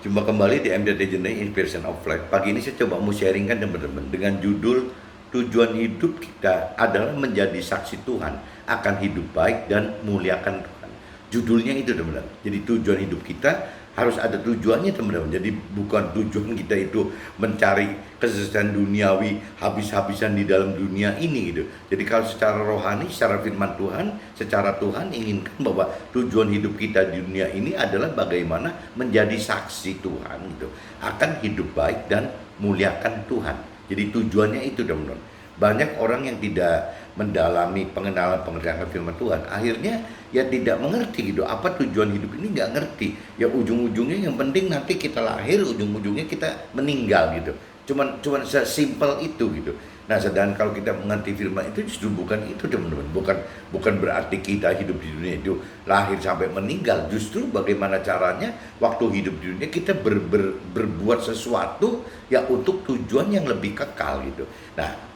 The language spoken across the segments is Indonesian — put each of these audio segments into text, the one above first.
Jumpa kembali di MDT Journey Inspiration of Life. Pagi ini saya coba mau sharingkan teman-teman dengan judul tujuan hidup kita adalah menjadi saksi Tuhan akan hidup baik dan muliakan Tuhan. Judulnya itu teman-teman. Jadi tujuan hidup kita harus ada tujuannya teman-teman. Jadi bukan tujuan kita itu mencari kesuksesan duniawi habis-habisan di dalam dunia ini gitu. Jadi kalau secara rohani, secara firman Tuhan, secara Tuhan inginkan bahwa tujuan hidup kita di dunia ini adalah bagaimana menjadi saksi Tuhan gitu, akan hidup baik dan muliakan Tuhan. Jadi tujuannya itu teman-teman. Banyak orang yang tidak mendalami pengenalan firman Tuhan, akhirnya ya tidak mengerti gitu apa tujuan hidup ini, nggak ngerti ya, ujung-ujungnya yang penting nanti kita lahir, ujung-ujungnya kita meninggal gitu, cuman sesimpel itu gitu. Nah, sedangkan kalau kita mengerti firman itu justru bukan itu teman-teman, bukan berarti kita hidup di dunia itu lahir sampai meninggal, justru bagaimana caranya waktu hidup di dunia kita berbuat sesuatu ya untuk tujuan yang lebih kekal gitu. Nah,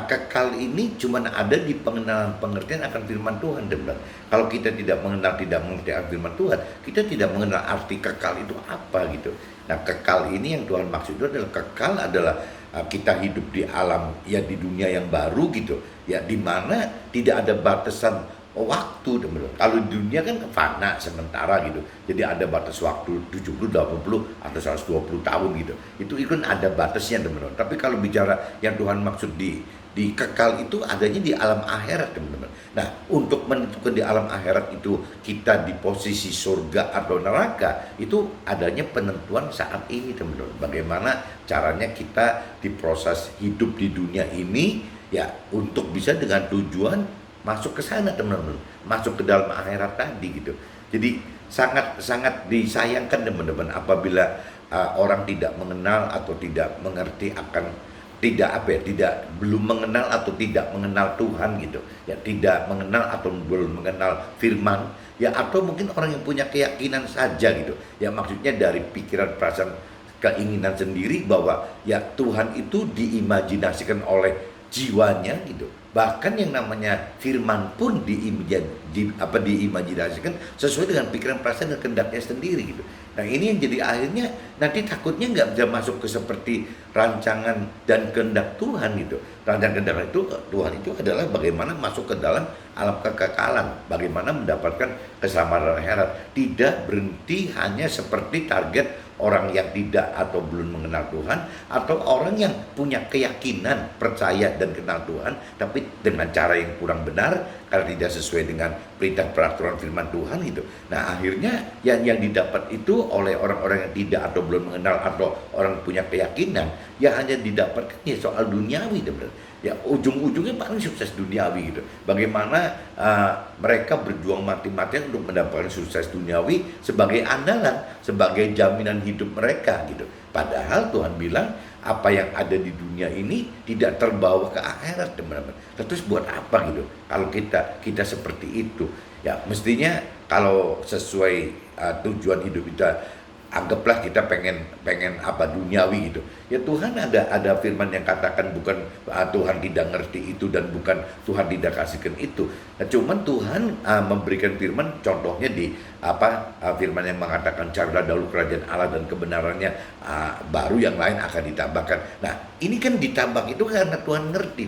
kekal ini cuma ada di pengenalan pengertian akan firman Tuhan teman-teman. Kalau kita tidak mengenal, tidak mengerti akan firman Tuhan, kita tidak mengenal arti kekal itu apa gitu. Nah, kekal ini yang Tuhan maksud itu adalah kekal adalah kita hidup di alam ya, di dunia yang baru gitu ya, di mana tidak ada batasan waktu teman-teman. Kalau di dunia kan fana sementara gitu, jadi ada batas waktu 70, 80 atau 120 tahun gitu, itu kan ada batasnya teman-teman. Tapi kalau bicara yang Tuhan maksud di kekal itu adanya di alam akhirat teman-teman. Nah, untuk menentukan di alam akhirat itu kita di posisi surga atau neraka, itu adanya penentuan saat ini teman-teman. Bagaimana caranya kita diproses hidup di dunia ini ya, untuk bisa dengan tujuan masuk ke sana teman-teman, masuk ke dalam akhirat tadi gitu. Jadi sangat disayangkan teman-teman apabila orang tidak mengenal atau tidak mengerti akan tidak belum mengenal atau tidak mengenal Tuhan gitu ya, tidak mengenal atau belum mengenal firman ya, atau mungkin orang yang punya keyakinan saja gitu ya, maksudnya dari pikiran, perasaan, keinginan sendiri bahwa ya Tuhan itu diimajinasikan oleh jiwanya gitu. Bahkan yang namanya firman pun diimajinasikan sesuai dengan pikiran, perasaan, dan kehendaknya sendiri gitu. Nah, ini yang jadi akhirnya nanti takutnya nggak bisa masuk ke seperti rancangan dan kehendak Tuhan gitu. Rancangan kehendak itu Tuhan itu adalah bagaimana masuk ke dalam alam kekekalan, bagaimana mendapatkan keselamatan akhirat. Tidak berhenti hanya seperti target orang yang tidak atau belum mengenal Tuhan, atau orang yang punya keyakinan, percaya dan kenal Tuhan, tapi dengan cara yang kurang benar karena tidak sesuai dengan perintah peraturan firman Tuhan gitu. Nah, akhirnya yang didapat itu oleh orang-orang yang tidak atau belum mengenal atau orang punya keyakinan ya hanya didapatkan ya soal duniawi teman-teman. Ya ujung-ujungnya paling sukses duniawi gitu. Bagaimana mereka berjuang mati-matian untuk mendapatkan sukses duniawi sebagai andalan, sebagai jaminan hidup mereka gitu. Padahal Tuhan bilang apa yang ada di dunia ini tidak terbawa ke akhirat teman-teman. Terus buat apa gitu kalau kita seperti itu ya? Mestinya kalau sesuai tujuan hidup kita, anggaplah kita pengen apa, duniawi gitu ya, Tuhan ada firman yang katakan bukan Tuhan tidak ngerti itu dan bukan Tuhan tidak kasihkan itu. Nah, cuman Tuhan memberikan firman, contohnya di firman yang mengatakan carilah dahulu kerajaan Allah dan kebenarannya, baru yang lain akan ditambahkan. Nah, ini kan ditambah itu karena Tuhan ngerti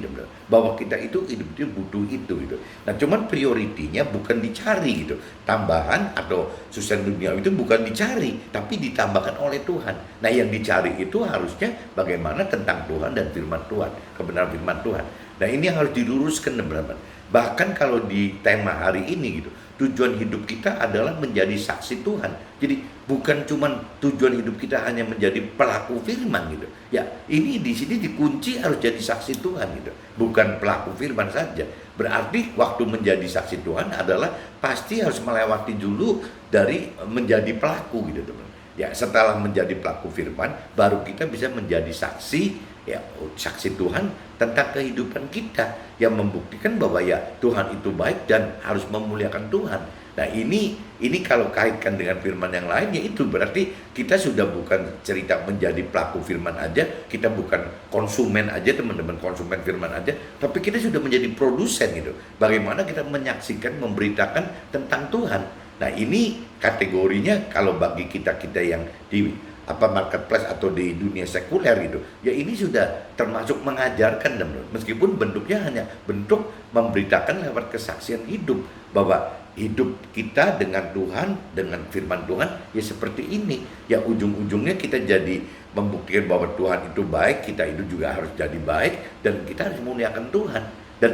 bahwa kita itu hidup itu butuh itu gitu. Nah, cuman prioritinya bukan dicari gitu, tambahan atau susah dunia itu bukan dicari tapi ditambahkan oleh Tuhan. Nah, yang dicari itu harusnya bagaimana tentang Tuhan dan firman Tuhan, kebenaran firman Tuhan. Nah, ini yang harus diluruskan teman-teman. Bahkan kalau di tema hari ini gitu, tujuan hidup kita adalah menjadi saksi Tuhan. Jadi bukan cuma tujuan hidup kita hanya menjadi pelaku firman gitu. Ya, ini di sini dikunci harus jadi saksi Tuhan gitu. Bukan pelaku firman saja. Berarti waktu menjadi saksi Tuhan adalah pasti harus melewati dulu dari menjadi pelaku gitu teman. Ya, setelah menjadi pelaku firman baru kita bisa menjadi saksi ya, saksi Tuhan tentang kehidupan kita yang membuktikan bahwa ya Tuhan itu baik dan harus memuliakan Tuhan. Nah, ini kalau kaitkan dengan firman yang lain ya itu berarti kita sudah bukan cerita menjadi pelaku firman aja, kita bukan konsumen aja teman-teman, konsumen firman aja, tapi kita sudah menjadi produsen gitu. Bagaimana kita menyaksikan, memberitakan tentang Tuhan. Nah ini kategorinya kalau bagi kita-kita yang di marketplace atau di dunia sekuler gitu, ya ini sudah termasuk mengajarkan, teman-teman. Meskipun bentuknya hanya bentuk memberitakan lewat kesaksian hidup bahwa hidup kita dengan Tuhan, dengan firman Tuhan ya seperti ini. Ya ujung-ujungnya kita jadi membuktikan bahwa Tuhan itu baik, kita itu juga harus jadi baik, dan kita harus muliakan Tuhan, dan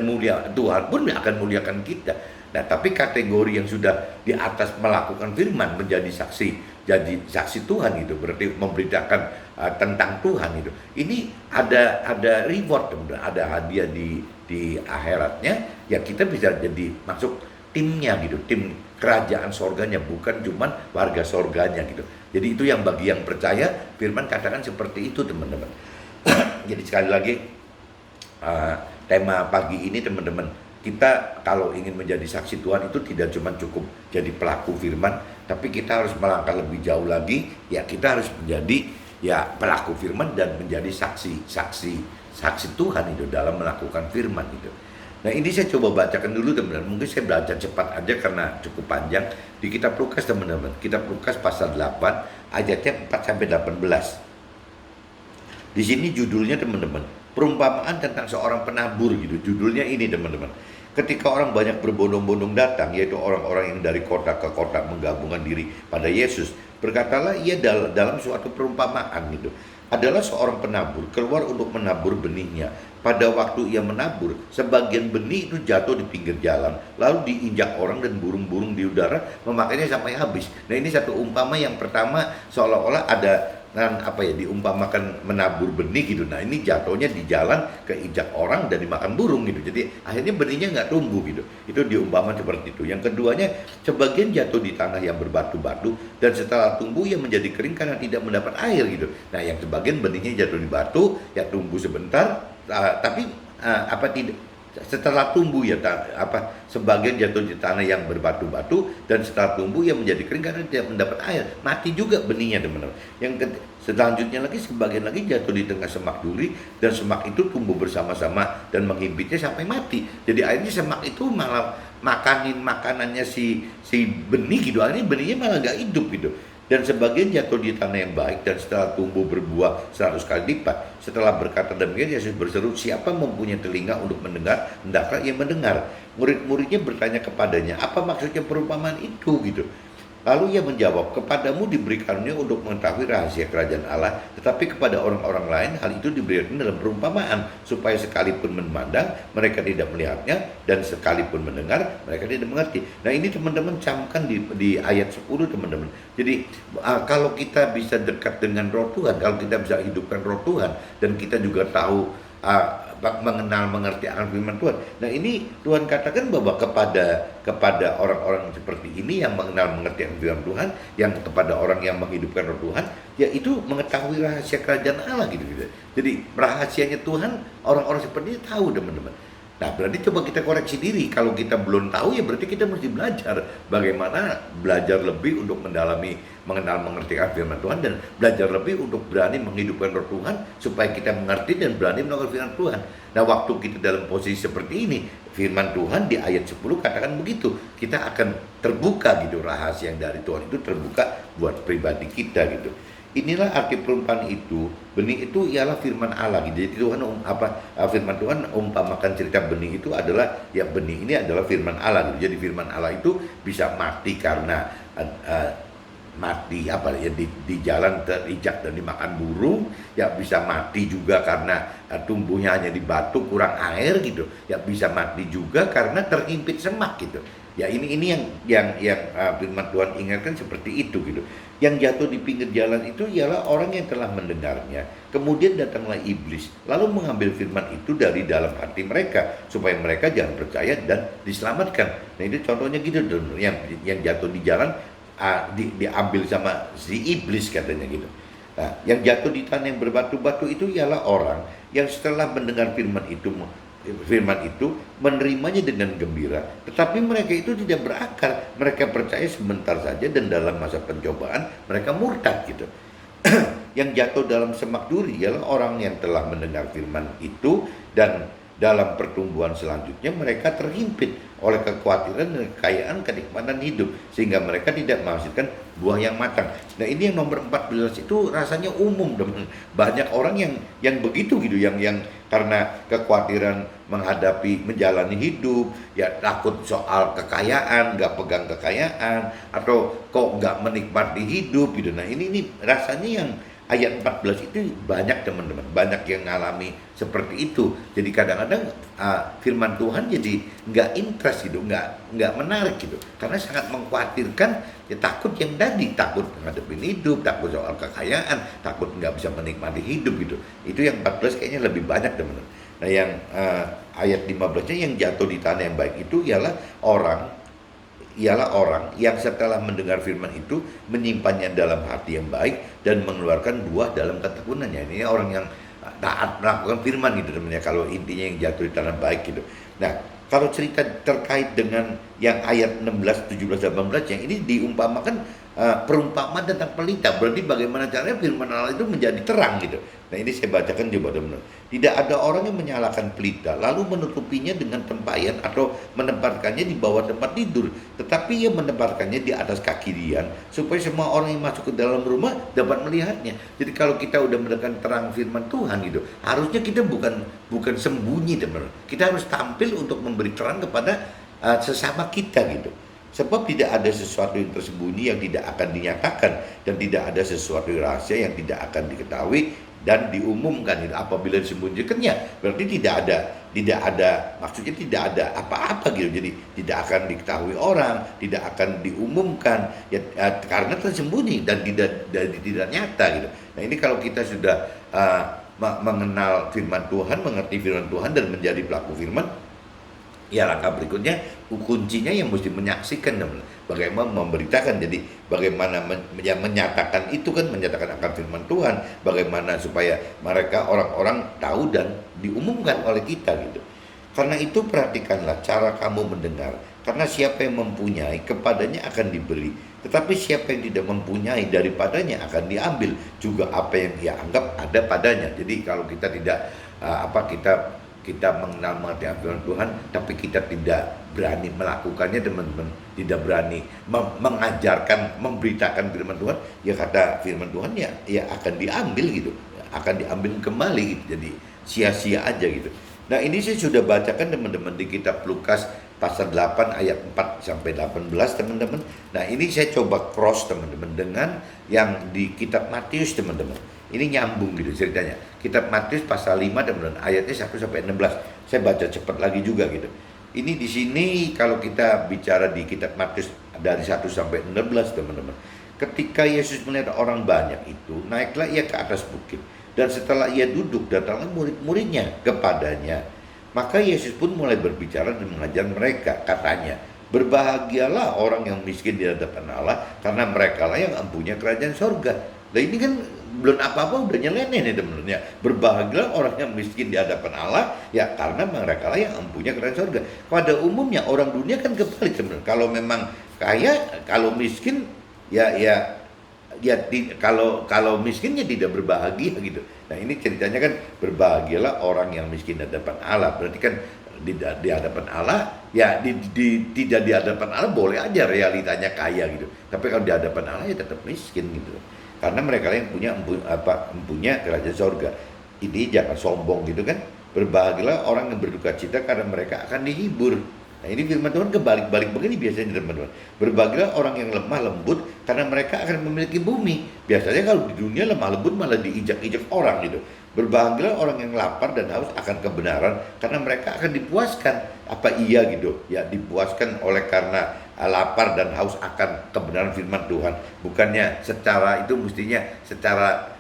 Tuhan pun akan muliakan kita. Nah, tapi kategori yang sudah di atas melakukan firman menjadi saksi, jadi saksi Tuhan itu berarti memberitakan tentang Tuhan itu. Ini ada reward, ada hadiah di akhiratnya. Ya kita bisa jadi masuk timnya gitu, tim kerajaan sorganya, bukan cuman warga sorganya gitu. Jadi itu yang bagi yang percaya, firman katakan seperti itu, teman-teman. Jadi sekali lagi tema pagi ini, teman-teman, kita kalau ingin menjadi saksi Tuhan itu tidak cuma cukup jadi pelaku firman, tapi kita harus melangkah lebih jauh lagi. Ya kita harus menjadi ya pelaku firman dan menjadi saksi Tuhan itu dalam melakukan firman itu. Nah ini saya coba bacakan dulu, teman-teman. Mungkin saya baca cepat aja karena cukup panjang. Di kitab Lukas, teman-teman, kitab Lukas pasal 8 ayatnya 4-18. Di sini judulnya, teman-teman, perumpamaan tentang seorang penabur gitu. Judulnya ini, teman-teman. Ketika orang banyak berbondong-bondong datang, yaitu orang-orang yang dari kota ke kota menggabungkan diri pada Yesus, berkatalah ia dalam suatu perumpamaan gitu. Adalah seorang penabur keluar untuk menabur benihnya. Pada waktu ia menabur, sebagian benih itu jatuh di pinggir jalan, lalu diinjak orang dan burung-burung di udara memakannya sampai habis. Nah ini satu umpama yang pertama, seolah-olah ada diumpamakan menabur benih gitu. Nah ini jatuhnya di jalan, keinjak orang dan dimakan burung gitu. Jadi akhirnya benihnya nggak tumbuh gitu. Itu diumpamakan seperti itu. Yang keduanya, sebagian jatuh di tanah yang berbatu-batu dan setelah tumbuh ia menjadi kering karena tidak mendapat air gitu. Nah yang sebagian benihnya jatuh di batu, ya tumbuh sebentar, tapi setelah tumbuh ya sebagian jatuh di tanah yang berbatu-batu dan setelah tumbuh ia menjadi kering karena tidak mendapat air, mati juga benihnya, teman-teman. Selanjutnya lagi, sebagian lagi jatuh di tengah semak duri dan semak itu tumbuh bersama-sama dan menghimpitnya sampai mati. Jadi akhirnya semak itu malah makanin makanannya si benih gitu, akhirnya benihnya malah nggak hidup gitu. Dan sebagian jatuh di tanah yang baik dan setelah tumbuh berbuah 100 kali lipat. Setelah berkata demikian, Yesus berseru, siapa mempunyai telinga untuk mendengar, hendaklah ia mendengar. Murid-muridnya bertanya kepadanya, apa maksudnya perumpamaan itu gitu. Lalu ia menjawab, kepadamu diberi karunia untuk mengetahui rahasia kerajaan Allah, tetapi kepada orang-orang lain hal itu diberikan dalam perumpamaan, supaya sekalipun memandang mereka tidak melihatnya, dan sekalipun mendengar mereka tidak mengerti. Nah ini, teman-teman, camkan di ayat 10, teman-teman. Jadi kalau kita bisa dekat dengan Roh Tuhan, kalau kita bisa hidupkan Roh Tuhan, dan kita juga tahu mengenal, mengerti akan firman Tuhan. Nah ini Tuhan katakan bahwa kepada orang-orang seperti ini yang mengenal, mengerti akan firman Tuhan, yang kepada orang yang menghidupkan Roh Tuhan, yaitu mengetahui rahasia kerajaan Allah gitu. Jadi rahasianya Tuhan, orang-orang seperti ini tahu, teman-teman. Nah berarti coba kita koreksi diri. Kalau kita belum tahu, ya berarti kita mesti belajar bagaimana belajar lebih untuk mendalami, mengenal, mengerti firman Tuhan, dan belajar lebih untuk berani menghidupkan Roh Tuhan supaya kita mengerti dan berani melakukan firman Tuhan. Nah waktu kita dalam posisi seperti ini, firman Tuhan di ayat 10 katakan begitu, kita akan terbuka gitu, rahasia yang dari Tuhan itu terbuka buat pribadi kita gitu. Inilah arti perumpamaan itu. Benih itu ialah firman Allah gitu. Jadi Tuhan firman Tuhan umpamakan cerita benih itu adalah, ya benih ini adalah firman Allah gitu. Jadi firman Allah itu bisa mati karena di jalan terinjak dan dimakan burung, ya bisa mati juga karena tumbuhnya hanya di batu kurang air gitu, ya bisa mati juga karena terhimpit semak gitu. Ya ini yang firman Tuhan ingatkan seperti itu gitu. Yang jatuh di pinggir jalan itu ialah orang yang telah mendengarnya, kemudian datanglah iblis lalu mengambil firman itu dari dalam hati mereka supaya mereka jangan percaya dan diselamatkan. Nah itu contohnya gitu, yang jatuh di jalan diambil sama si iblis katanya gitu. Nah, yang jatuh di tanah yang berbatu-batu itu ialah orang yang setelah mendengar firman itu menerimanya dengan gembira, tetapi mereka itu tidak berakar. Mereka percaya sebentar saja dan dalam masa pencobaan mereka murtad gitu. Yang jatuh dalam semak duri ialah orang yang telah mendengar firman itu dan dalam pertumbuhan selanjutnya mereka terhimpit oleh kekhawatiran dan kekayaan kenikmatan hidup, sehingga mereka tidak menghasilkan buah yang matang. Nah, ini yang nomor 14 itu rasanya umum, teman. Banyak orang yang begitu gitu, yang karena kekhawatiran menghadapi menjalani hidup, ya takut soal kekayaan, nggak pegang kekayaan, atau kok nggak menikmati hidup gitu. Nah, ini rasanya yang ayat 14 itu banyak, teman-teman, banyak yang ngalami seperti itu. Jadi kadang-kadang firman Tuhan jadi nggak interest gitu, nggak menarik gitu, karena sangat mengkhawatirkan, ya takut yang tadi, takut ngadepin hidup, takut soal kekayaan, takut nggak bisa menikmati hidup gitu. Itu yang 14 kayaknya lebih banyak, teman-teman. Nah, yang ayat 15-nya, yang jatuh di tanah yang baik itu ialah orang yang setelah mendengar firman itu menyimpannya dalam hati yang baik dan mengeluarkan buah dalam ketekunannya. Ini orang yang taat melakukan firman gitu, teman-teman, kalau intinya yang jatuh di tanah baik gitu. Nah, kalau cerita terkait dengan yang ayat 16, 17, 18, yang ini diumpamakan perumpamaan tentang pelita. Berarti bagaimana caranya firman Allah itu menjadi terang gitu. Nah, ini saya bacakan coba, teman-teman. Tidak ada orang yang menyalakan pelita lalu menutupinya dengan tempayan atau menempatkannya di bawah tempat tidur, tetapi ia menempatkannya di atas kaki dian supaya semua orang yang masuk ke dalam rumah dapat melihatnya. Jadi kalau kita udah mendengar terang firman Tuhan gitu, harusnya kita bukan sembunyi, teman-teman. Kita harus tampil untuk memberi terang kepada sesama kita gitu. Sebab tidak ada sesuatu yang tersembunyi yang tidak akan dinyatakan, dan tidak ada sesuatu yang rahasia yang tidak akan diketahui dan diumumkan. Apabila disembunyikannya, berarti tidak ada maksudnya, tidak ada apa-apa gitu. Jadi tidak akan diketahui orang, tidak akan diumumkan, ya, karena tersembunyi dan tidak nyata gitu. Nah, ini kalau kita sudah mengenal firman Tuhan, mengerti firman Tuhan dan menjadi pelaku firman, ya langkah berikutnya, kuncinya yang mesti menyaksikan, bagaimana memberitakan. Jadi bagaimana menyatakan itu kan, menyatakan akan firman Tuhan, bagaimana supaya mereka, orang-orang tahu dan diumumkan oleh kita gitu. Karena itu perhatikanlah cara kamu mendengar, karena siapa yang mempunyai kepadanya akan diberi, tetapi siapa yang tidak mempunyai daripadanya akan diambil juga apa yang ia anggap ada padanya. Jadi kalau kita tidak kita mengenal mengerti firman Tuhan, tapi kita tidak berani melakukannya, teman-teman, tidak berani mengajarkan, memberitakan firman Tuhan, ya kata firman Tuhan ya akan diambil gitu, akan diambil kembali gitu. Jadi sia-sia aja gitu. Nah, ini saya sudah bacakan, teman-teman, di kitab Lukas pasal 8 ayat 4 sampai 18, teman-teman. Nah, ini saya coba cross, teman-teman, dengan yang di kitab Matius, teman-teman. Ini nyambung gitu ceritanya. Kitab Matius pasal 5, teman-teman, ayatnya 1 sampai 16. Saya baca cepat lagi juga gitu. Ini di sini kalau kita bicara di kitab Matius dari 1 sampai 16, teman-teman. Ketika Yesus melihat orang banyak itu, naiklah ia ke atas bukit, dan setelah ia duduk, datanglah murid-muridnya kepadanya. Maka Yesus pun mulai berbicara dan mengajar mereka, katanya, berbahagialah orang yang miskin di hadapan Allah, karena mereka lah yang mempunyai kerajaan sorga. Nah, ini kan belum apa-apa udah nyeleneh nih, teman-teman, ya. Berbahagialah orang yang miskin di hadapan Allah, ya karena mereka lah yang mempunyai kerajaan sorga. Pada umumnya orang dunia kan kebalik, teman-teman. Kalau memang kaya, kalau miskin kalau miskinnya tidak berbahagia gitu. Nah, ini ceritanya kan berbahagialah orang yang miskin di hadapan Allah. Berarti kan di hadapan Allah, ya tidak di hadapan Allah boleh aja realitanya kaya gitu. Tapi kalau di hadapan Allah ya tetap miskin gitu. Karena mereka yang mempunyai kerajaan sorga. Ini jangan sombong gitu kan. Berbahagialah orang yang berduka cita, karena mereka akan dihibur. Nah, ini firman Tuhan kebalik-balik begini biasanya, teman-teman. Berbahagialah orang yang lemah lembut, karena mereka akan memiliki bumi. Biasanya kalau di dunia lemah lembut malah diinjak-injak orang gitu. Berbahagialah orang yang lapar dan haus akan kebenaran, karena mereka akan dipuaskan. Apa iya gitu? Ya, dipuaskan oleh karena lapar dan haus akan kebenaran firman Tuhan. Bukannya secara itu mestinya secara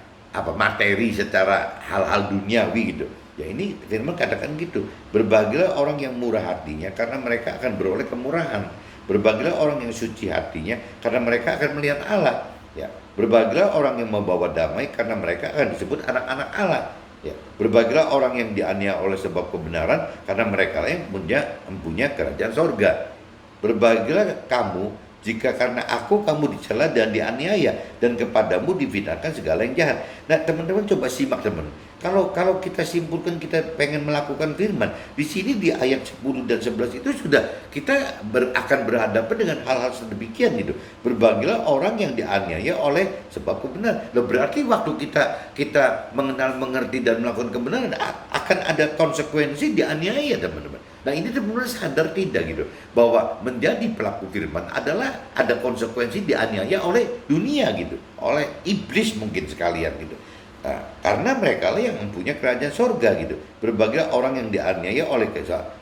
materi, secara hal-hal duniawi gitu. Ya, ini firman katakan gitu. Berbahagialah orang yang murah hatinya, karena mereka akan beroleh kemurahan. Berbahagialah orang yang suci hatinya, karena mereka akan melihat Allah. Ya, berbahagialah orang yang membawa damai, karena mereka akan disebut anak-anak Allah. Ya, berbahagialah orang yang dianiaya oleh sebab kebenaran, karena mereka yang mempunyai kerajaan sorga. Berbahagialah kamu Jika karena aku kamu dicela dan dianiaya dan kepadamu difitnahkan segala yang jahat. Nah, teman-teman coba simak teman. Kalau kita simpulkan kita pengen melakukan firman, di sini di ayat 10 dan 11 itu sudah kita akan berhadapan dengan hal-hal sedemikian gitu. Berbahagialah orang yang dianiaya oleh sebab kebenaran. Loh, berarti waktu kita mengenal, mengerti dan melakukan kebenaran akan ada konsekuensi dianiaya, teman-teman. Nah, ini teman-teman sadar tidak gitu bahwa menjadi pelaku firman adalah ada konsekuensi dianiaya oleh dunia gitu, oleh iblis mungkin sekalian gitu. Nah, karena mereka lah yang mempunyai kerajaan sorga gitu. Berbagai orang yang dianiaya oleh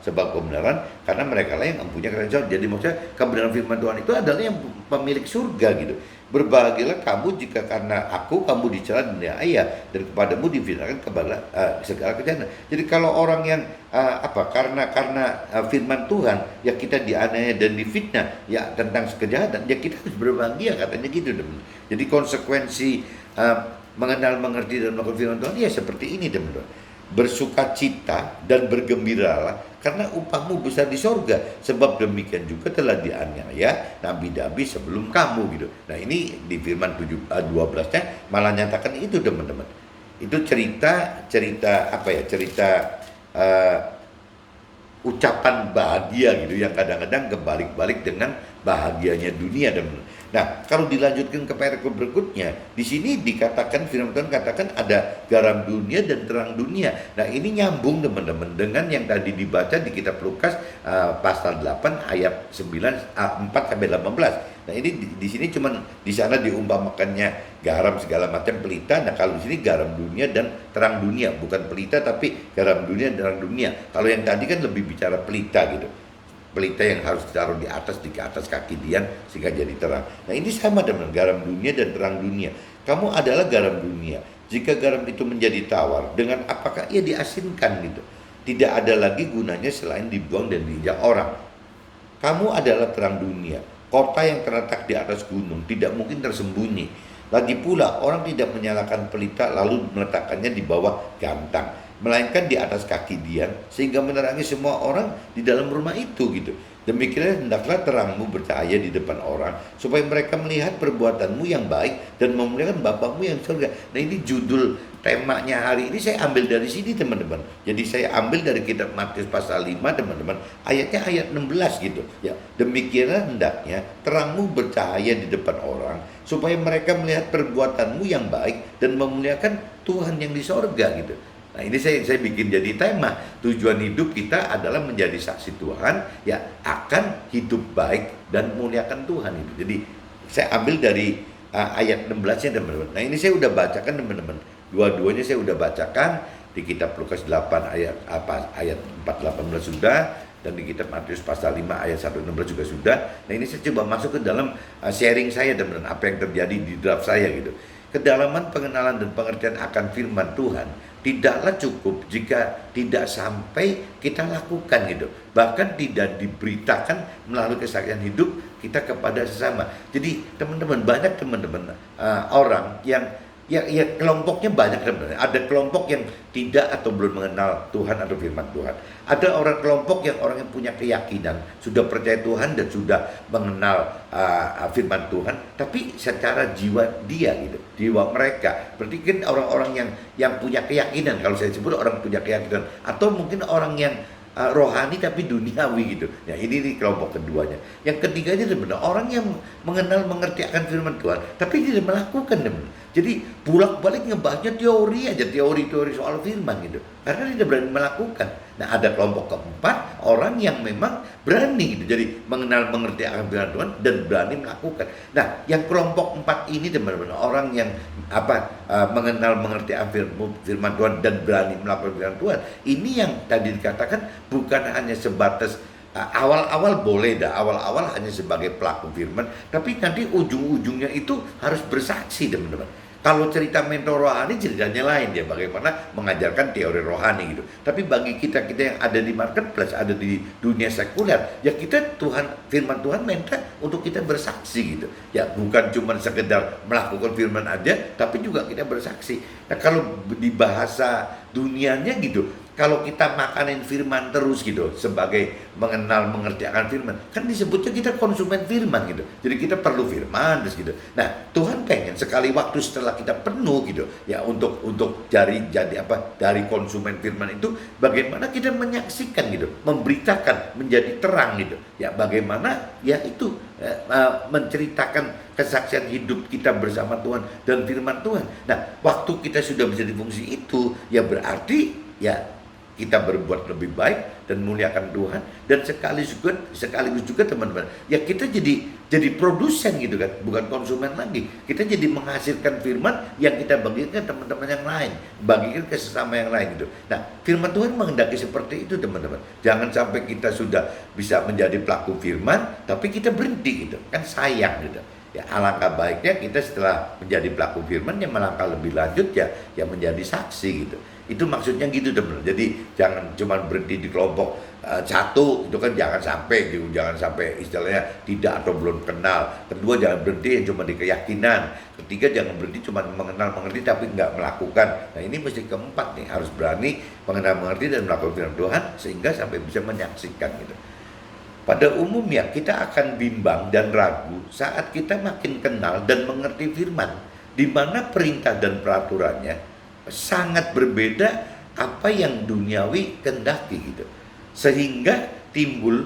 sebab kebenaran, karena mereka lah yang mempunyai kerajaan sorga. Jadi maksudnya kebenaran firman Tuhan itu adalah yang pemilik surga gitu. Berbahagialah kamu jika karena aku kamu dicela dan dianiaya dan kepadamu difitnahkan kepada segala kejahatan. Jadi kalau orang yang karena firman Tuhan ya kita dianiaya dan difitnah ya tentang kejahatan, ya kita harus berbahagia katanya gitu teman. Jadi konsekuensi mengenal, mengerti dan melakukan firman Tuhan ya seperti ini teman-teman. Bersukacita dan bergembiralah karena upahmu besar di sorga, sebab demikian juga telah dianiaya nabi-nabi sebelum kamu gitu. Nah, ini di firman 12-nya malah nyatakan itu teman-teman. Itu cerita ucapan bahagia gitu yang kadang-kadang kebalik-balik dengan bahagianya dunia teman-teman. Nah, kalau dilanjutkan ke paragraf berikutnya, di sini dikatakan firman Tuhan katakan ada garam dunia dan terang dunia. Nah, ini nyambung teman-teman dengan yang tadi dibaca di kitab Lukas pasal 8 ayat 4 sampai 18. Nah, ini di sini cuman di sana diumpamakannya garam segala macam pelita. Nah, kalau di sini garam dunia dan terang dunia, bukan pelita tapi garam dunia dan terang dunia. Kalau yang tadi kan lebih bicara pelita gitu. Pelita yang harus ditaruh di atas kaki Dian sehingga jadi terang. Nah, ini sama dengan garam dunia dan terang dunia. Kamu adalah garam dunia. Jika garam itu menjadi tawar, dengan apakah ia diasinkan gitu? Tidak ada lagi gunanya selain dibuang dan diinjak orang. Kamu adalah terang dunia. Kota yang terletak di atas gunung tidak mungkin tersembunyi. Lagi pula orang tidak menyalakan pelita lalu meletakkannya di bawah gantang, melainkan di atas kaki Dian sehingga menerangi semua orang di dalam rumah itu gitu. Demikianlah hendaklah terangmu bercahaya di depan orang supaya mereka melihat perbuatanmu yang baik dan memuliakan Bapakmu yang surga. Nah, ini judul temanya hari ini saya ambil dari sini teman-teman. Jadi saya ambil dari kitab Matius pasal 5 teman-teman, ayatnya ayat 16 gitu ya. Demikianlah hendaknya terangmu bercahaya di depan orang supaya mereka melihat perbuatanmu yang baik dan memuliakan Tuhan yang di sorga gitu. Nah, ini saya bikin jadi tema. Tujuan hidup kita adalah menjadi saksi Tuhan ya akan hidup baik dan memuliakan Tuhan itu. Jadi saya ambil dari ayat 16-nya teman-teman. Nah, ini saya udah bacakan teman-teman. Dua-duanya saya udah bacakan di kitab Lukas 8 ayat 4:18 sudah, dan di kitab Matius pasal 5 ayat 1:16 juga sudah. Nah, ini saya coba masuk ke dalam sharing saya teman-teman, apa yang terjadi di draft saya gitu. Kedalaman pengenalan dan pengertian akan firman Tuhan tidaklah cukup jika tidak sampai kita lakukan gitu. Bahkan tidak diberitakan melalui kesaksian hidup kita kepada sesama. Jadi teman-teman, banyak teman-teman orang yang ya kelompoknya banyak teman-teman. Ada kelompok yang tidak atau belum mengenal Tuhan atau firman Tuhan. Ada orang kelompok yang orang yang punya keyakinan, sudah percaya Tuhan dan sudah mengenal firman Tuhan, tapi secara jiwa dia gitu, jiwa mereka. Berarti kan orang-orang yang punya keyakinan, kalau saya sebut orang punya keyakinan, atau mungkin orang yang rohani tapi duniawi gitu. Ya, ini kelompok keduanya. Yang ketiganya sebenarnya orang yang mengenal mengerti akan firman Tuhan tapi tidak melakukan teman. Jadi bolak-balik ngebahasnya teori soal firman gitu. Karena tidak berani melakukan. Nah, ada kelompok keempat orang yang memang berani gitu. Jadi mengenal mengerti akan firman Tuhan dan berani melakukan. Nah, yang kelompok 4 ini teman-teman, orang yang mengenal mengerti firman Tuhan dan berani melakukan firman Tuhan, ini yang tadi dikatakan bukan hanya sebatas awal-awal boleh awal-awal hanya sebagai pelaku firman, tapi nanti ujung-ujungnya itu harus bersaksi teman-teman. Kalau cerita mentor rohani ceritanya lain, ya bagaimana mengajarkan teori rohani gitu. Tapi bagi kita yang ada di marketplace, ada di dunia sekuler, ya kita firman Tuhan minta untuk kita bersaksi gitu. Ya bukan cuma sekedar melakukan firman aja, tapi juga kita bersaksi. Nah, kalau di bahasa dunianya gitu. Kalau kita makanin firman terus gitu, sebagai mengenal, mengerti akan firman, kan disebutnya kita konsumen firman gitu. Jadi kita perlu firman terus gitu. Nah, Tuhan pengen sekali waktu setelah kita penuh gitu, ya untuk dari konsumen firman itu, bagaimana kita menyaksikan gitu, memberitakan, menjadi terang gitu. Ya bagaimana ya itu menceritakan kesaksian hidup kita bersama Tuhan dan firman Tuhan. Nah, waktu kita sudah bisa di fungsi itu, ya berarti ya kita berbuat lebih baik dan muliakan Tuhan, dan sekaligus juga teman-teman, ya kita jadi produsen gitu kan, bukan konsumen lagi. Kita jadi menghasilkan firman yang kita bagikan ke teman-teman yang lain, bagikan ke sesama yang lain gitu. Nah, firman Tuhan menghendaki seperti itu teman-teman. Jangan sampai kita sudah bisa menjadi pelaku firman tapi kita berhenti gitu, kan sayang gitu. Ya, alangkah baiknya kita setelah menjadi pelaku firman yang melangkah lebih lanjut ya menjadi saksi gitu. Itu maksudnya gitu teman-teman. Jadi jangan cuma berhenti di kelompok satu, itu kan jangan sampai gitu, jangan sampai istilahnya tidak atau belum kenal. Kedua, jangan berhenti cuma di keyakinan. Ketiga, jangan berhenti cuma mengenal mengerti tapi nggak melakukan. Nah, ini mesti keempat nih, harus berani mengenal mengerti dan melakukan firman Tuhan sehingga sampai bisa menyaksikan gitu. Pada umumnya kita akan bimbang dan ragu saat kita makin kenal dan mengerti firman, di mana perintah dan peraturannya sangat berbeda apa yang duniawi kehendaki gitu. Sehingga timbul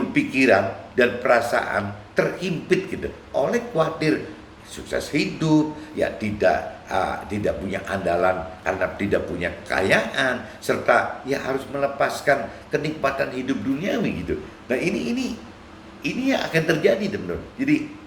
pikiran dan perasaan terhimpit gitu oleh khawatir sukses hidup, ya tidak punya andalan karena tidak punya kekayaan, serta ya harus melepaskan kenikmatan hidup duniawi gitu. Nah, ini yang akan terjadi teman-teman. Jadi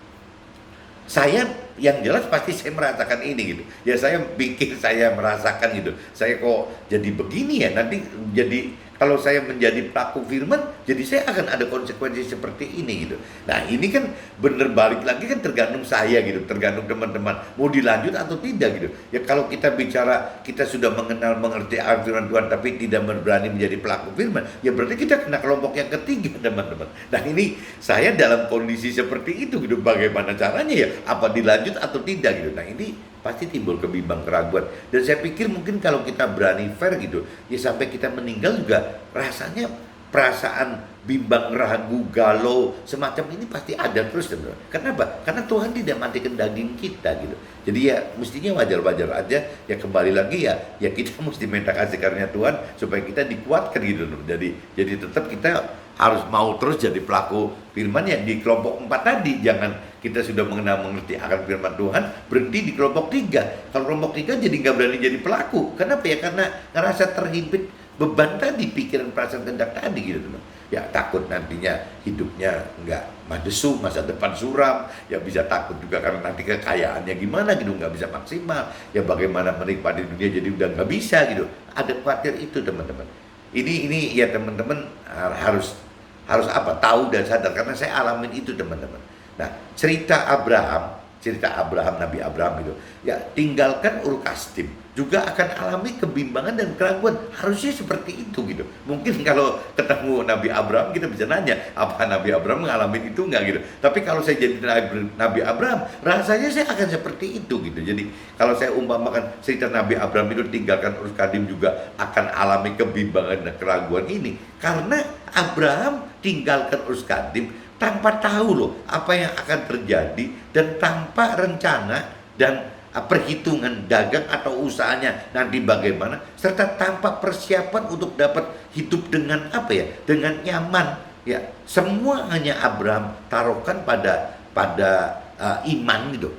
saya yang jelas pasti saya merasakan ini gitu. Ya saya pikir saya merasakan gitu. Saya kok jadi begini ya, nanti jadi kalau saya menjadi pelaku firman, jadi saya akan ada konsekuensi seperti ini gitu. Nah, ini kan bener balik lagi kan tergantung saya gitu, tergantung teman-teman mau dilanjut atau tidak gitu. Ya kalau kita bicara kita sudah mengenal mengerti firman Tuhan tapi tidak berani menjadi pelaku firman, ya berarti kita kena kelompok yang ketiga teman-teman. Nah, ini saya dalam kondisi seperti itu gitu. Bagaimana caranya ya? Apa dilanjut atau tidak gitu. Nah, ini pasti timbul kebimbangan, keraguan. Dan saya pikir mungkin kalau kita berani fair gitu, ya sampai kita meninggal juga rasanya perasaan bimbang, ragu, galau semacam ini pasti ada terus teman-teman. Kenapa? Karena Tuhan tidak matikan daging kita gitu. Jadi ya mestinya wajar-wajar aja, ya kembali lagi ya kita mesti minta kasih karunia Tuhan supaya kita dikuatkan gitu. Jadi tetap kita harus mau terus jadi pelaku firman ya di kelompok 4 tadi. Jangan kita sudah mengenal mengerti akan firman Tuhan berhenti di kelompok 3. Kalau kelompok 3 jadi nggak berani jadi pelaku. Kenapa ya? Karena ngerasa terhimpit beban tadi, pikiran, perasaan, kehendak tadi gitu teman. Ya takut nantinya hidupnya nggak madesu, masa depan suram. Ya bisa takut juga karena nanti kekayaannya gimana gitu, nggak bisa maksimal. Ya bagaimana menikmati dunia jadi udah nggak bisa gitu. Ada khawatir itu teman-teman. Ini ya teman-teman harus tahu dan sadar, karena saya alamin itu teman-teman. Nah, cerita Abraham, Nabi Abraham itu, ya tinggalkan Ur Kasdim, juga akan alami kebimbangan dan keraguan. Harusnya seperti itu gitu. Mungkin kalau ketemu Nabi Abraham kita bisa nanya, apa Nabi Abraham mengalami itu enggak gitu. Tapi kalau saya jadi Nabi Abraham, rasanya saya akan seperti itu gitu. Jadi kalau saya umpamakan cerita Nabi Abraham itu tinggalkan Ur Kasdim juga akan alami kebimbangan dan keraguan ini, karena Abraham tinggalkan Ur Kasdim tanpa tahu loh apa yang akan terjadi, dan tanpa rencana dan perhitungan dagang atau usahanya nanti bagaimana, serta tanpa persiapan untuk dapat hidup dengan dengan nyaman. Ya, semua hanya Abraham taruhkan pada iman gitu,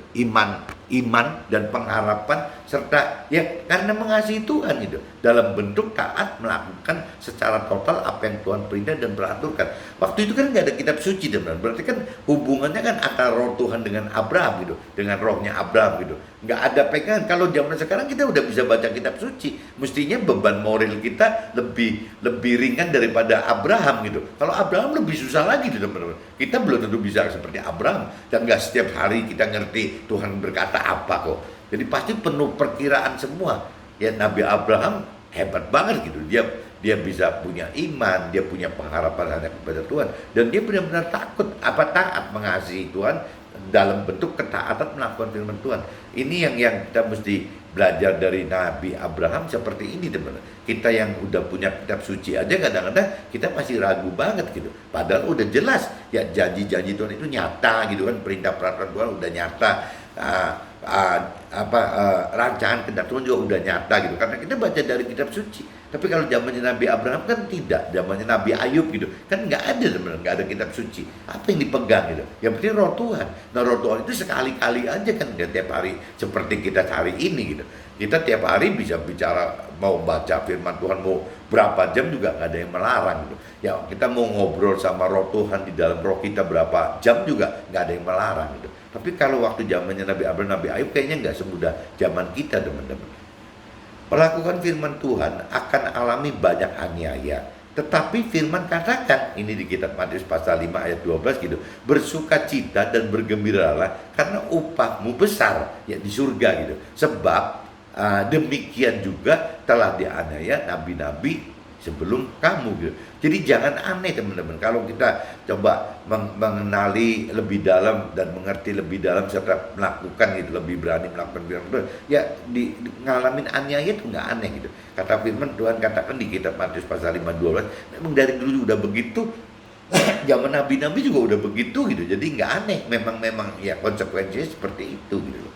iman dan pengharapan, serta ya karena mengasihi Tuhan gitu, dalam bentuk taat melakukan secara total apa yang Tuhan perintah dan peraturkan. Waktu itu kan nggak ada kitab suci teman, berarti kan hubungannya kan antara roh Tuhan dengan Abraham gitu, dengan rohnya Abraham gitu, nggak ada pegangan. Kalau zaman sekarang kita udah bisa baca kitab suci, mestinya beban moral kita lebih ringan daripada Abraham gitu. Kalau Abraham lebih susah lagi gitu teman-teman. Kita belum tentu bisa seperti Abraham, dan nggak setiap hari kita ngerti Tuhan berkata apa kok. Jadi pasti penuh perkiraan semua. Ya Nabi Abraham hebat banget gitu. Dia bisa punya iman, dia punya pengharapan hanya kepada Tuhan, dan dia benar-benar taat mengasihi Tuhan dalam bentuk ketaatan melakukan firman Tuhan. Ini yang kita mesti belajar dari Nabi Abraham seperti ini teman. Kita yang udah punya kitab suci aja kadang-kadang kita masih ragu banget gitu. Padahal udah jelas ya janji-janji Tuhan itu nyata gitu kan, perintah peraturan Tuhan udah nyata. Uh, Rancangan kehendak Tuhan juga udah nyata gitu karena kita baca dari kitab suci. Tapi kalau zamannya Nabi Abraham kan tidak, zamannya Nabi Ayub gitu kan nggak ada sebenarnya, nggak ada kitab suci. Apa yang dipegang gitu? Yang penting roh Tuhan. Nah roh Tuhan itu sekali-kali aja kan, nggak tiap hari seperti kita hari ini gitu. Kita tiap hari bisa bicara, mau baca firman Tuhan mau berapa jam juga nggak ada yang melarang gitu. Ya kita mau ngobrol sama roh Tuhan di dalam roh kita berapa jam juga nggak ada yang melarang gitu. Tapi kalau waktu zamannya Nabi Abraham, Nabi Ayub kayaknya nggak semudah zaman kita teman-teman. Melakukan firman Tuhan akan alami banyak aniaya. Tetapi firman katakan, ini di kitab Matius pasal 5 ayat 12 gitu. Bersukacita dan bergembiralah karena upahmu besar ya di surga gitu. Sebab demikian juga telah dianiaya nabi-nabi sebelum kamu gitu. Jadi jangan aneh teman-teman. Kalau kita coba mengenali lebih dalam dan mengerti lebih dalam serta melakukan gitu, lebih berani melakukan firman Tuhan, ya ngalamin aniaya itu nggak aneh gitu. Kata firman Tuhan katakan di kitab Matius pasal 5:12, memang dari dulu udah begitu. Zaman nabi-nabi juga udah begitu gitu. Jadi nggak aneh. Memang ya konsekuensinya seperti itu gitu loh.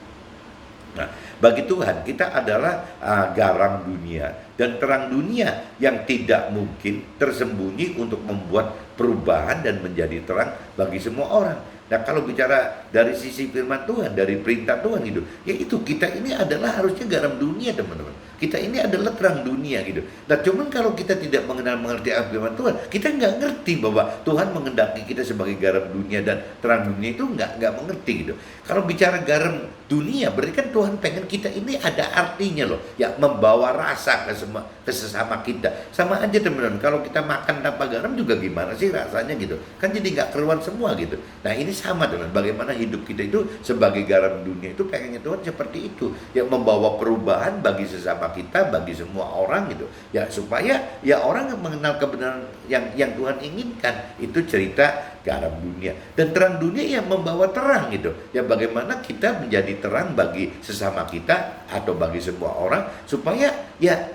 Nah, bagi Tuhan kita adalah garam dunia dan terang dunia yang tidak mungkin tersembunyi untuk membuat perubahan dan menjadi terang bagi semua orang. Nah, kalau bicara dari sisi firman Tuhan, dari perintah Tuhan gitu, ya itu kita ini adalah harusnya garam dunia teman-teman. Kita ini adalah terang dunia gitu. Nah, cuman kalau kita tidak mengerti firman Tuhan, kita nggak ngerti bahwa Tuhan mengendaki kita sebagai garam dunia dan terang dunia itu nggak mengerti gitu. Kalau bicara garam dunia, berarti kan Tuhan pengen kita ini ada artinya loh, ya membawa rasa ke sesama kita. Sama aja teman-teman, kalau kita makan tanpa garam juga gimana sih rasanya gitu? Kan jadi nggak keruan semua gitu. Nah ini sama dengan bagaimana hidup kita itu sebagai garam dunia itu pengennya Tuhan seperti itu, yang membawa perubahan bagi sesama kita, bagi semua orang gitu, ya supaya ya orang yang mengenal kebenaran yang Tuhan inginkan. Itu cerita garam dunia dan terang dunia yang membawa terang gitu, ya bagaimana kita menjadi terang bagi sesama kita atau bagi semua orang supaya ya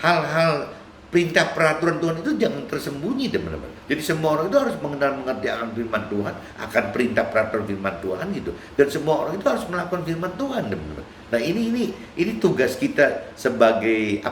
hal-hal perintah peraturan Tuhan itu jangan tersembunyi teman-teman. Jadi semua orang itu harus mengerti akan firman Tuhan, akan perintah peraturan firman Tuhan gitu. Dan semua orang itu harus melakukan firman Tuhan teman-teman. Nah ini tugas kita sebagai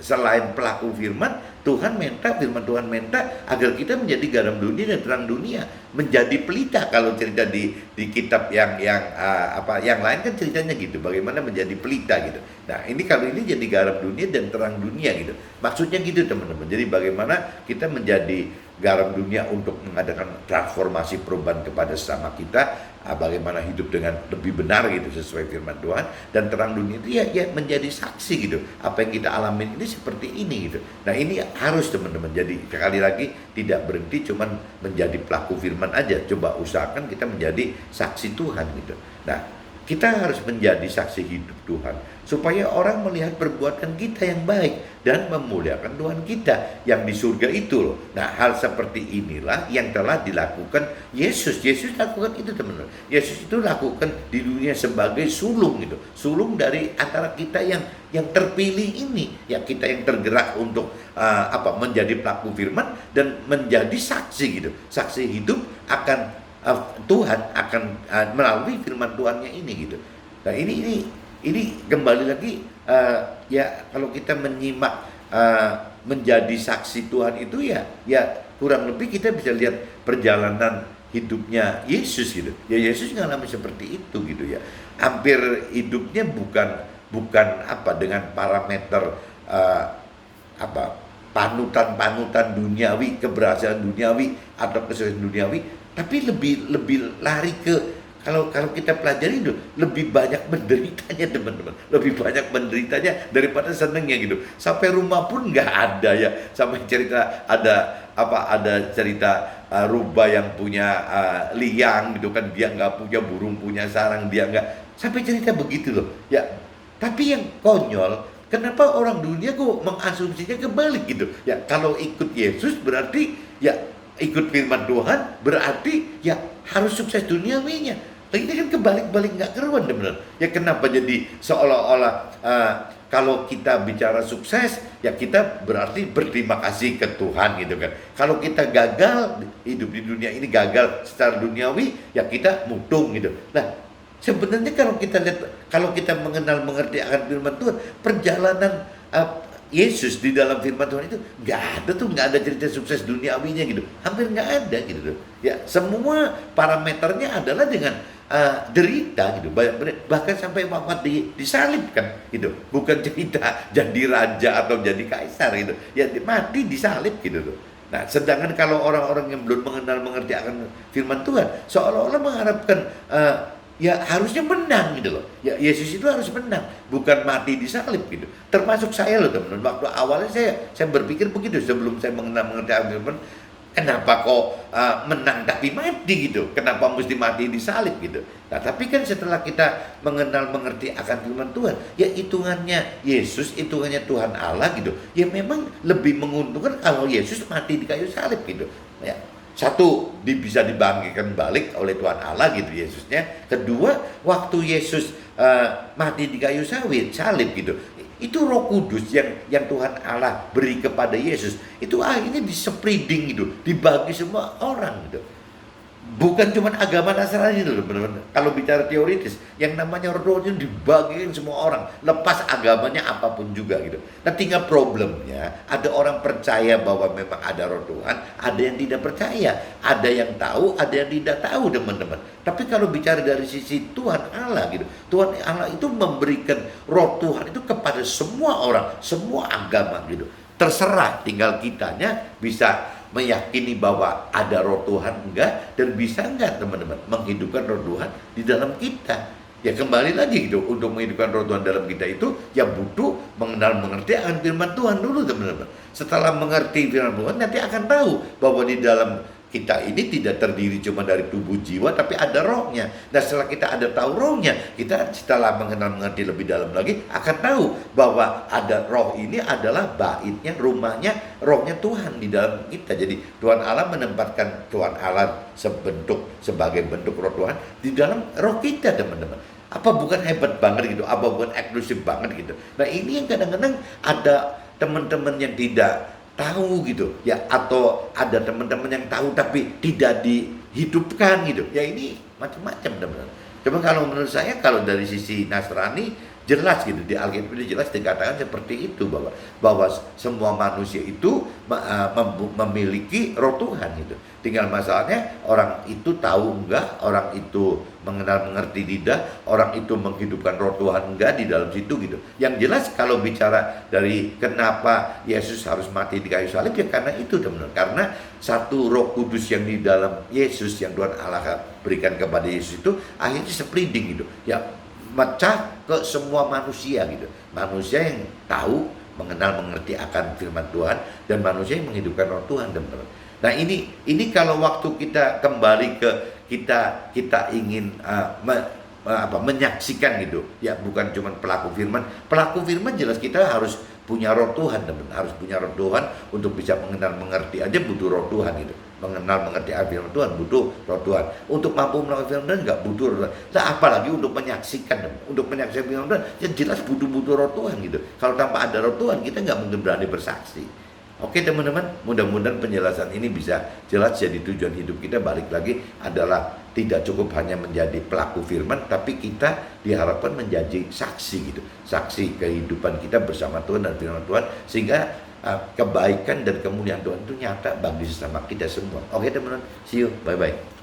selain pelaku firman, firman Tuhan minta agar kita menjadi garam dunia dan terang dunia, menjadi pelita. Kalau cerita di kitab yang lain kan ceritanya gitu, bagaimana menjadi pelita gitu. Nah kalau ini jadi garam dunia dan terang dunia gitu, maksudnya gitu teman-teman. Jadi bagaimana kita menjadi garam dunia untuk mengadakan transformasi perubahan kepada sesama kita, bagaimana hidup dengan lebih benar gitu sesuai firman Tuhan, dan terang dunia itu ya menjadi saksi gitu, apa yang kita alamin ini seperti ini gitu. Nah ini harus teman-teman, jadi sekali lagi tidak berhenti cuman menjadi pelaku firman aja, coba usahakan kita menjadi saksi Tuhan gitu. Nah kita harus menjadi saksi hidup Tuhan supaya orang melihat perbuatan kita yang baik dan memuliakan Tuhan kita yang di surga itu loh. Nah hal seperti inilah yang telah dilakukan Yesus. Yesus lakukan itu teman-teman. Yesus itu lakukan di dunia sebagai sulung gitu, sulung dari antara kita yang terpilih ini, ya kita yang tergerak untuk menjadi pelaku firman dan menjadi saksi gitu, saksi hidup akan Tuhan akan melalui firman Tuhannya ini gitu. Nah ini kembali lagi ya kalau kita menyimak menjadi saksi Tuhan itu ya kurang lebih kita bisa lihat perjalanan hidupnya Yesus gitu. Ya Yesus ngalami seperti itu gitu ya. Hampir hidupnya bukan dengan parameter panutan duniawi, keberhasilan duniawi atau kesuksesan duniawi, tapi lebih lari ke kalau kita pelajari itu lebih banyak menderitanya teman-teman, lebih banyak menderitanya daripada senengnya gitu. Sampai rumah pun nggak ada ya, sampai cerita ada cerita rubah yang punya liang gitu kan, dia nggak punya burung, punya sarang, dia nggak, sampai cerita begitu loh ya. Tapi yang konyol, kenapa orang dunia kok mengasumsinya kebalik gitu ya? Kalau ikut Yesus berarti ya ikut firman Tuhan berarti ya harus sukses duniawinya. Nah, ini kan kebalik-balik nggak keruan benar. Ya kenapa jadi seolah-olah kalau kita bicara sukses, ya kita berarti berterima kasih ke Tuhan gitu kan. Kalau kita gagal hidup di dunia ini, gagal secara duniawi, ya kita mutung gitu. Nah, sebenarnya kalau kita lihat, kalau kita mengenal mengerti akan firman Tuhan, perjalanan Yesus di dalam firman Tuhan itu nggak ada cerita sukses duniawinya gitu, hampir nggak ada gitu. Ya semua parameternya adalah dengan derita gitu, bahkan sampai wafat disalibkan gitu, bukan cerita jadi raja atau jadi kaisar gitu, ya mati disalib gitu tuh. Nah, sedangkan kalau orang-orang yang belum mengenal mengerti akan firman Tuhan, seolah-olah mengharapkan ya harusnya menang gitu loh. Ya Yesus itu harus menang, bukan mati disalib gitu. Termasuk saya loh teman-teman. Waktu awalnya saya berpikir begitu sebelum saya mengenal mengerti akan firman. Kenapa kok menang tapi mati gitu? Kenapa mesti mati disalib gitu? Nah, tapi kan setelah kita mengenal mengerti akan firman Tuhan, ya hitungannya Yesus, hitungannya Tuhan Allah gitu. Ya memang lebih menguntungkan kalau Yesus mati di kayu salib gitu. Ya. Satu, bisa dibangkitkan balik oleh Tuhan Allah gitu Yesusnya. Kedua, waktu Yesus mati di kayu salib gitu, itu Roh Kudus yang Tuhan Allah beri kepada Yesus, itu akhirnya di-spreading gitu, dibagi semua orang gitu. Bukan cuma agama Nasrani itu, benar-benar. Kalau bicara teoritis, yang namanya roh itu dibagiin semua orang, lepas agamanya apapun juga gitu. Nah, tinggal problemnya, ada orang percaya bahwa memang ada roh Tuhan, ada yang tidak percaya, ada yang tahu, ada yang tidak tahu, teman-teman. Tapi kalau bicara dari sisi Tuhan Allah gitu, Tuhan Allah itu memberikan roh Tuhan itu kepada semua orang, semua agama gitu. Terserah, tinggal kitanya bisa meyakini bahwa ada roh Tuhan enggak, dan bisa enggak teman-teman menghidupkan roh Tuhan di dalam kita. Ya kembali lagi gitu, untuk menghidupkan roh Tuhan dalam kita itu ya butuh mengenal mengerti akan firman Tuhan dulu teman-teman. Setelah mengerti firman Tuhan, nanti akan tahu bahwa di dalam kita ini tidak terdiri cuma dari tubuh jiwa, tapi ada rohnya. Dan setelah kita ada tahu rohnya, kita setelah mengenal mengerti lebih dalam lagi akan tahu bahwa ada roh ini adalah baitnya, rumahnya, rohnya Tuhan di dalam kita. Jadi Tuhan Allah menempatkan Tuhan Allah sebagai bentuk roh Tuhan di dalam roh kita teman-teman. Apa bukan hebat banget gitu? Apa bukan eksklusif banget gitu? Nah ini yang kadang-kadang ada teman-teman yang tidak tahu gitu ya, atau ada teman-teman yang tahu tapi tidak dihidupkan gitu ya. Ini macam-macam teman-teman. Cuma kalau menurut saya, kalau dari sisi Nasrani jelas gitu, di Alkitab jelas dikatakan seperti itu, bahwa semua manusia itu memiliki roh Tuhan gitu. Tinggal masalahnya orang itu tahu enggak, orang itu mengenal mengerti tidak, orang itu menghidupkan roh Tuhan enggak di dalam situ gitu. Yang jelas kalau bicara dari kenapa Yesus harus mati di kayu salib, ya karena itu teman-teman. Karena satu Roh Kudus yang di dalam Yesus, yang Tuhan Allah berikan kepada Yesus itu akhirnya spreading gitu. Ya mecah ke semua manusia gitu. Manusia yang tahu, mengenal mengerti akan firman Tuhan, dan manusia yang menghidupkan roh Tuhan teman-teman. Nah ini kalau waktu kita kembali ke kita ingin menyaksikan gitu ya, bukan cuma pelaku firman jelas kita harus punya roh Tuhan teman, harus punya roh Tuhan untuk bisa mengenal mengerti aja butuh roh Tuhan gitu. Mengenal mengerti firman Tuhan butuh roh Tuhan, untuk mampu melakukan firman Tuhan nggak butuh roh Tuhan. Nah apalagi untuk menyaksikan firman Tuhan, ya jelas butuh roh Tuhan gitu. Kalau tanpa ada roh Tuhan kita nggak mungkin berani bersaksi. Oke teman-teman, mudah-mudahan penjelasan ini bisa jelas. Jadi tujuan hidup kita balik lagi adalah tidak cukup hanya menjadi pelaku firman, tapi kita diharapkan menjadi saksi gitu, saksi kehidupan kita bersama Tuhan dan firman Tuhan, sehingga kebaikan dan kemuliaan Tuhan itu nyata bagi sesama kita semua. Oke teman-teman, see you, bye-bye.